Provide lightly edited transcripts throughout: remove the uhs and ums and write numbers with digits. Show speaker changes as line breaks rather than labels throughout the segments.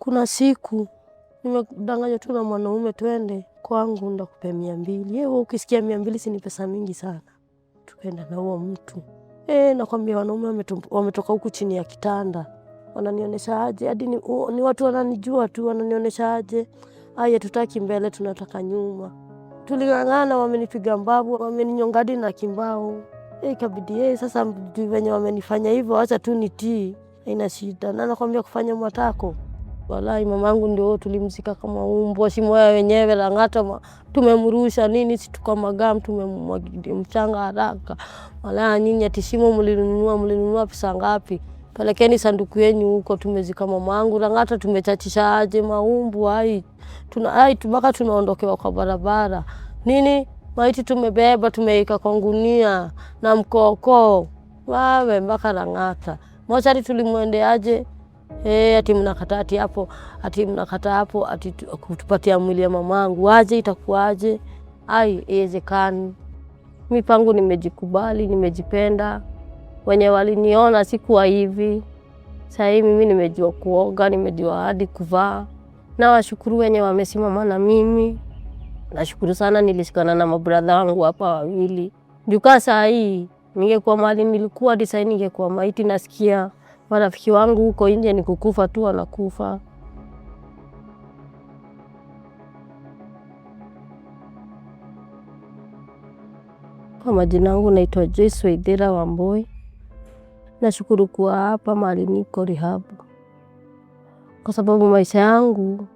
Kuna siku nimedanganywa tu na mwanaume twende kwangu ndakupe 200. Wewe ukisikia 200 si ni pesa mingi sana. Tukaenda na huo mtu. Nakwambia wanaume wametoka huku chini ya kitanda. Wananionyesha aje, hadi ni watu wananijua tu, wananionyesha aje. Haya tutaki mbele, tunataka nyuma. Tulingangana, wamenipiga mbavu, wameninyonga hadi na kimbao. Ikabidi sasa venye wamenifanya hivyo, acha tu nitii, haina shida. Na nakwambia kufanya matako. Wallahi mamangu ndio tulimzika kama umbwa, si moyo wenyewe Lang'ata tumemrusha nini, si tukamagam tumemwagilia mchanga haraka. Wallahi nyinyi ati shimo mlinunua pesa ngapi? Pelekeni sanduku yenu huko, tumezika mamangu Lang'ata, tumechachisha aje maumbu hai. Mpaka tunaondokewa kwa barabara. Nini? Maiti tumebeba tumeika kwa gunia na mkoko. Wawe mpaka Lang'ata. Mochari tulimwendeaje? Ati mnakata hapo, ati mnakata hapo, ati kutupatia mwili ya mamangu. Aje itakuaje? Haiwezekani. Mimi pangu nimejikubali, nimejipenda. Wenye waliniona sikuwa hivi. Sasa mimi nimejua kuoga, nimejua hadi kuvaa. Na washukuru wenye wamesimama na mimi. Nashukuru sana nilishikana na mabrother wangu hapa wawili. Juka saa hii ningekuwa mahali nilikuwa hadi sasa ningekuwa maiti. Nasikia marafiki wangu huko nje ni kukufa tu wanakufa. Kwa majina yangu naitwa Joyce Waithera Wambui. Nashukuru kuwa hapa mahali niko rehab. Kwa sababu maisha yangu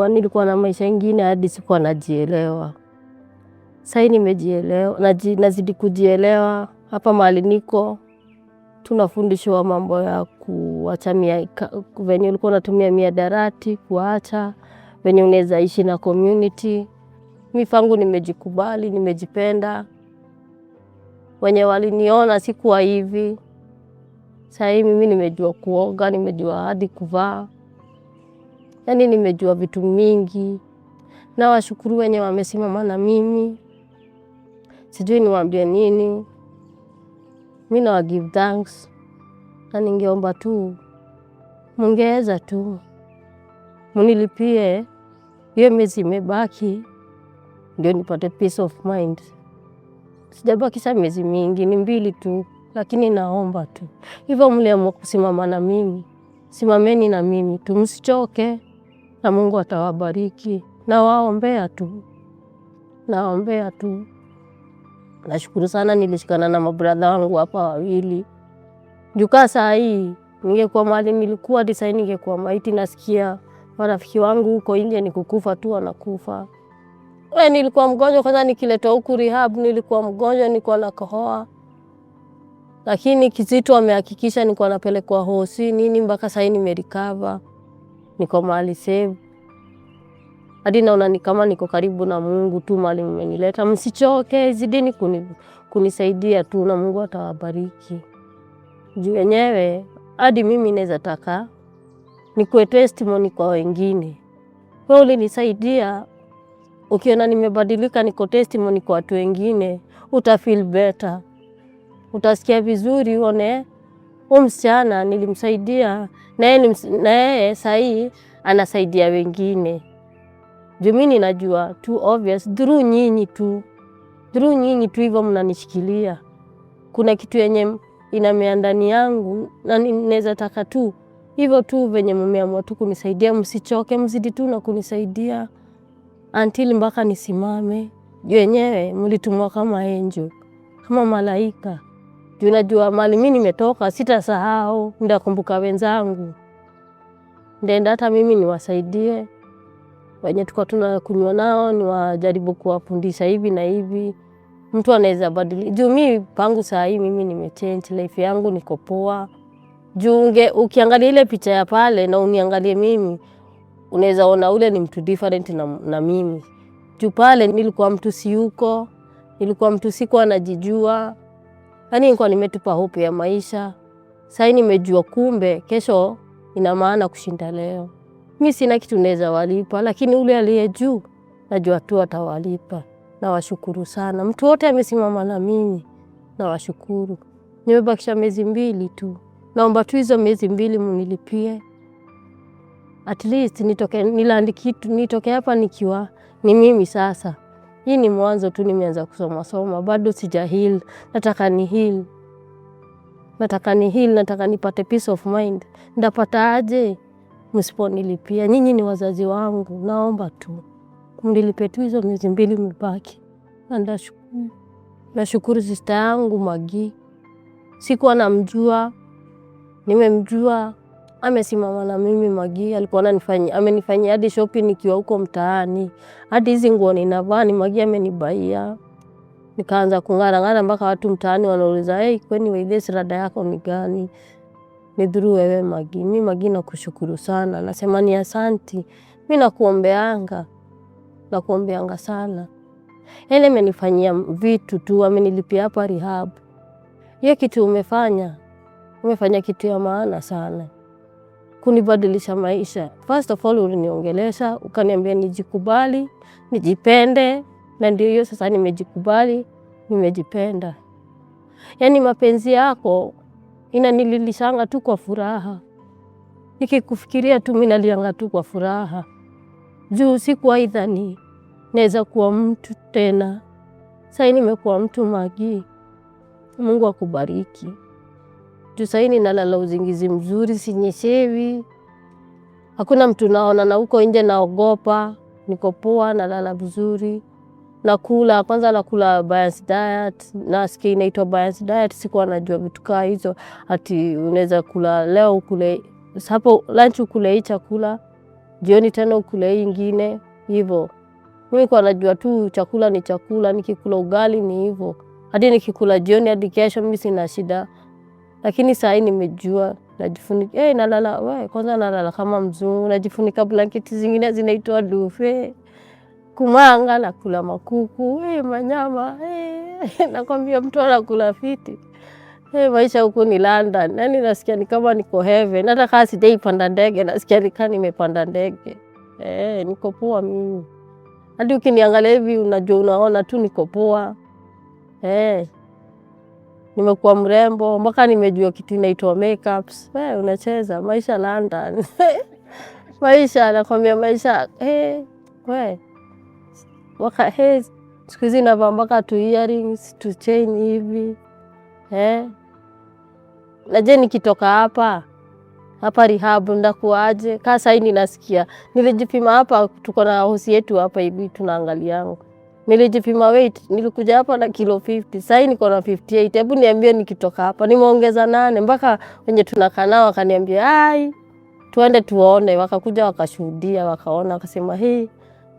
nilikuwa na maisha ingine hadi sikuwa najielewa. Sasa nimejielewa, nazidi kujielewa. Hapa mahali niko tunafundishwa mambo ya kuacha venye ulikuwa unatumia mihadarati, kuacha venye unaweza ishi na community. Mimi pangu nimejikubali, nimejipenda. Wenye waliniona sikuwa hivi. Sasa mimi nimejua kuoga, nimejua hadi kuvaa. Yaani nimejua vitu mingi. Na washukuru wenye wamesimama na mimi. Sijui niwaambie nini. Mimi na give thanks. Na ningeomba tu mungeweza tu munilipie hiyo miezi imebaki ndio nipate peace of mind. Sijabakisha miezi mingi, ni 2 tu, lakini naomba tu hivyo mliamua kusimama na mimi, simameni na mimi tu, msichoke na Mungu atawabariki. Nawaombea tu. Nashukuru sana nilishikana na mabrother wangu hapa wawili. Juka saa hii ningekuwa mahali nilikuwa hadi sasa ningekuwa maiti. Nasikia marafiki wangu huko nje ni kukufa tu wanakufa. Nilikuwa mgonjwa kwanza nikiletwa huku rehab, nilikuwa mgonjwa, nilikuwa nakohoa. Lakini Kizito amehakikisha nilikuwa napelekwa hosi nini mpaka sasa nimerecover. Niko mahali save. Hadi naona ni kama niko karibu na Mungu tu mahali mmenileta. Msichoke, zidini kunisaidia tu na Mungu atawabariki. Juu wenyewe hadi mimi naweza taka nikuwe testimony kwa wengine. Wewe ulinisaidia, ukiona nimebadilika niko testimony kwa watu wengine, utafeel better. Utasikia vizuri uone msichana nilimsaidia na yeye sasa hii anasaidia wengine. Juu mimi najua too obvious through nyinyi tu hivyo mnanishikilia. Kuna kitu yenye inamea ndani yangu na ninaweza taka tu hivyo tu venye mmeamua tu kunisaidia. Msichoke, mzidi tu na kunisaidia until mpaka nisimame. Juu wenyewe mlitumwa kama angel, kama malaika. Juu najua mali mimi nimetoka sitasahau, ndakumbuka wenzangu. Ndenda hata mimi niwasaidie. Wenye tuko tunakunywa nao niwajaribu kuwafundisha hivi na hivi. Mtu anaweza badilika. Juu mimi pangu saa hii mimi nimechange, life yangu niko poa. Juu ukiangalia ile picha ya pale na uniangalie mimi, unaweza ona ule ni mtu different na mimi. Juu pale nilikuwa mtu siyuko, nilikuwa mtu sikuwa najijua. Yaani nilikuwa nimetupa hope ya maisha. Sasa nimejua kumbe kesho ina maana kushinda leo. Mimi sina kitu naweza walipa, lakini ule aliye juu najua tu atawalipa. Nawashukuru sana. Mtu wote amesimama na mimi. Nawashukuru. Nimebakisha miezi 2 tu. Naomba tu hizo miezi 2 mnilipie. at least nilandi kitu, nitoke hapa nikiwa ni mimi sasa. Hii ni mwanzo tu, nimeanza kusoma, bado sija heal. Nataka ni heal. Nataka nipate peace of mind. Ndapata aje? Msiponilipia. Nyinyi ni wazazi wangu, naomba tu mnilipe tu hizo miezi 2 mbaki. Nashukuru sister yangu Magi. Sikuwa namjua, nimemjua. Amesimama na mimi Magi, alikuwa amenifanyia hadi shopping nikiwa huko mtaani. Hadi hizi nguo ninavaa ni Magi amenibaia. Nikaanza kung'ara mpaka watu mtaani wanauliza, kwani wewe rada yako ni gani? Ni through wewe Magi. Mimi Magi nakushukuru sana. Nasema ni asante. Mimi nakuombeanga sana. Yeye amenifanyia vitu tu, amenilipia hapa rehab. Hiyo kitu umefanya kitu ya maana sana. Kunibadilisha maisha. First of all uliniongelesha, ukaniambia nijikubali, nijipende, na ndio hiyo sasa nimejikubali, nimejipenda. Yaani mapenzi yako inanililishanga tu kwa furaha. Nikikufikiria tu mimi nalianga tu kwa furaha. Juu sikuwahi dhani naweza kuwa mtu tena. Sasa nimekuwa mtu Magi. Mungu akubariki. Juu sasa nalala uzingizi mzuri, sinyeshewi. Hakuna mtu naona na huko nje naogopa. Niko poa, nalala vizuri. Nakula, kwanza nakula balanced diet. Nasikia inaitwa balanced diet, sikuwa najua vitu kama hizo. Ati unaweza kula leo ukule, hapo lunch ukule hii chakula, jioni tena ukule hii nyingine, hivyo. Mimi kwa najua tu chakula ni chakula, nikikula ugali ni hivyo. Hadi nikikula jioni hadi kesho mimi sina shida. Lakini sasa nimejua, najifunika nalala, kwanza nalala kama mzungu, najifunika blanketi zingine zinaitwa duve. Kumanga na kula makuku, manyama, nakwambia mtu anakula fiti. Maisha huku ni London, yani nasikia ni kama niko heaven. Hata kama sijaipanda ndege, nasikia ni kama nimepanda ndege. Niko poa mimi. Hadi ukiniangalia hivi unajua, unaona tu niko poa. Nimekuwa mrembo, mpaka nimejua kitu inaitwa makeups. Unacheza maisha London. Maisha nakwambia maisha, siku hizi navaa mpaka tu earrings, tu chain hivi. Naje nikitoka hapa rehab ndakuaje? Kaa sasa ninasikia. Nilijipima hapa, tuko na hosi yetu hapa hivi tunaangalianga. Nilijipima weight, nilikuja hapa na kilo 50. Sasa niko na 58. Hebu niambie nikitoka hapa nimeongeza 8, mpaka wenye tunakaa nao wakaniambia, tuende tuone. Wakakuja wakashuhudia, wakaona, wakasema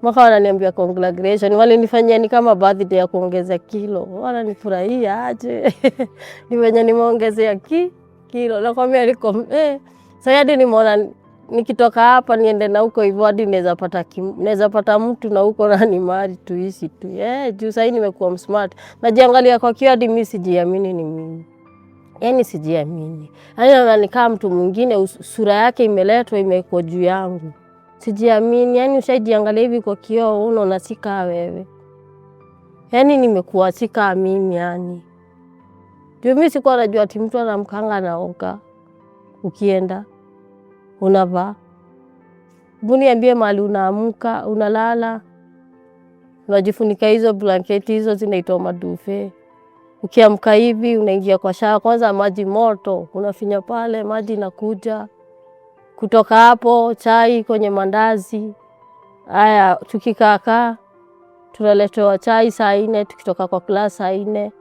mpaka wananiambia congratulations. Walinifanyia ni kama birthday ya kuongeza kilo. Wananifurahia aje. Ni wenye nimeongezea kilo. Nakwambia niko sasa hadi nimeona nikitoka hapa niende na huko hivyo hadi naweza pata mtu na huko na ni mali tuishi tu. Juu sasa nimekuwa smart. Najiangalia kwa kioo hadi mimi sijiamini ni mimi. Yaani sijiamini. Yaani nikaa mtu mwingine sura yake imeletwa imekuwa juu yangu. Sijiamini, yaani ushajiangalia hivi kwa kioo unaona si kama wewe. Yaani nimekuwa si kama mimi yani. Juu mimi sikuwa najua ati mtu anamkanga naoga. Ukienda unavaa. Niambie mahali unaamka, unalala. Unajifunika hizo blanketi hizo zinaitwa maduve. Ukiamka hivi unaingia kwa shower, kwanza maji moto, unafinya pale maji inakuja. Kutoka hapo chai kwenye mandazi. Haya tukikaa tunaletewa chai saa 4, tukitoka kwa class saa 4.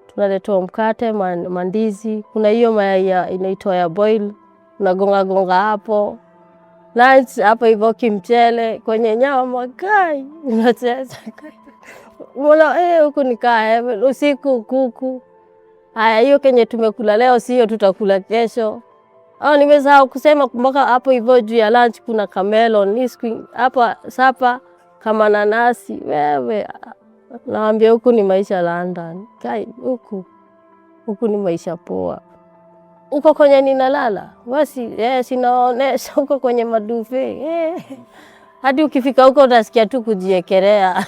Tunaletewa mkate, mandizi. Kuna hiyo mayai inaitwa ya boil. Unagonga hapo. Lunch hapo hivyo kimchele kwenye nyama kai. Unacheza kai. Mbona huku nikaa heaven, usiku kuku. Haya hiyo kenye tumekula leo sio tutakula kesho. Nimesahau kusema mpaka hapo hivyo juu ya lunch kuna kamelon. Hapa sapa kama nanasi. Wewe naambia huku ni maisha London. Kai huku ni maisha poa. Uko kwenye ninalala. Wasi sinaonesha huko kwenye maduve. Hadi ukifika huko utasikia tu kujiekelea.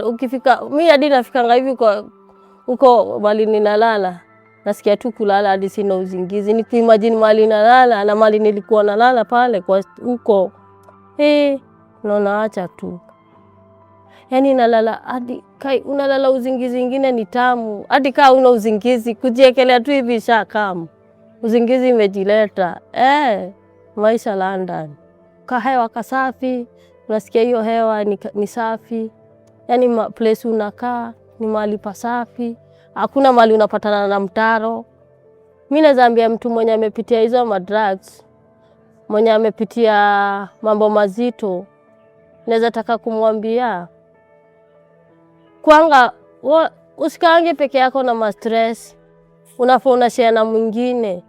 Ukifika mimi hadi nafikanga hivi kwa huko bali ninalala. nasikia tu kulala hadi sina usingizi. Nikiimagine mali nalala na mali nilikuwa nalala pale kwa huko. Naona acha tu. Yani nalala hadi kai unalala usingizi ingine ni tamu. Hadi kaa una usingizi kujiekelea tu hivi shakamu. Usingizi imejileta. Maisha London. Kahewa kasafi, unasikia hiyo hewa ni safi. Yani place unakaa ni mahali pasafi. Hakuna mahali unapatana na mtaro. Mimi naweza ambia mtu mwenye amepitia hizo madrugs, mwenye amepitia mambo mazito, naweza taka kumwambia kwanga usikaange peke yako na ma-stress. Unafaa unashare na mwingine.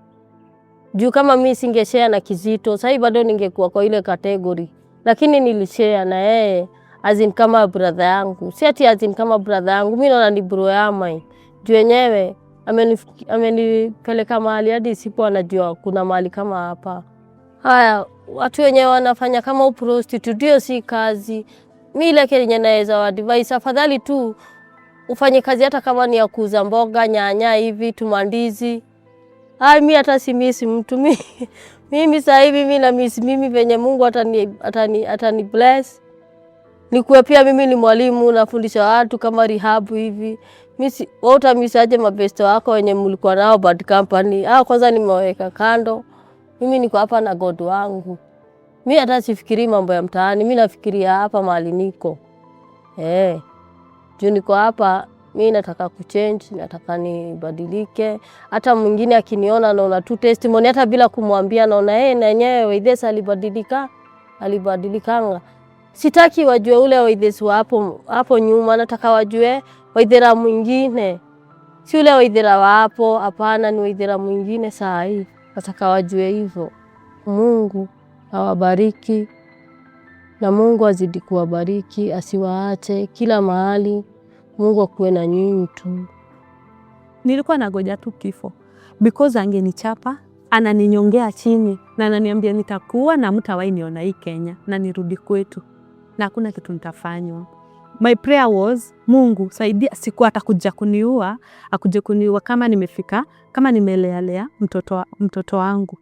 Juu kama mimi singeshare na Kizito, sasa bado ningekuwa kwa ile category. Lakini nilishare na yeye as in kama brother yangu. Si ati as in kama brother yangu, mimi naona ni bro yangu. Juu yenyewe amenipeleka mahali hadi sipo anajua kuna mahali kama hapa. Haya, watu wenyewe wanafanya kama prostitute, ndio si kazi. Mimi ile kenye naweza advise, afadhali tu ufanye kazi hata kama ni ya kuuza mboga, nyanya hivi, tumandizi. Mimi hata si miss mtu mimi sasa hivi mimi na miss mimi venye Mungu atani bless. Nikuwe pia mimi ni mwalimu nafundisha watu kama rehab hivi. Mimi wewe utamisaje mabesto wako wenye mlikuwa nao bad company? Kwanza nimeweka kando. Mimi niko hapa na God wangu. Mimi hata sifikiri mambo ya mtaani, mimi nafikiria hapa mahali niko. Juu niko hapa, mimi nataka kuchange, nataka nibadilike. Hata mwingine akiniona naona tu testimony hata bila kumwambia naona na yenyewe Waithesi alibadilika. Sitaki wajue ule Waithesi hapo nyuma, nataka wajue Waithera mwingine. Si ule Waithera wa hapo, hapana, ni Waithera mwingine saa hii. Nataka wajue hivyo. Mungu awabariki na Mungu azidi kuwabariki, asiwaache kila mahali. Mungu akuwe na nyinyi tu.
Nilikuwa nagoja tu kifo because angenichapa, ananinyongea chini na ananiambia nitakuwa na mtawahi niona hii Kenya na nirudi kwetu na hakuna kitu nitafanywa. My prayer was, Mungu saidia siku atakuja kuniua, akuje kuniua kama nimefika, kama nimelea mtoto wangu.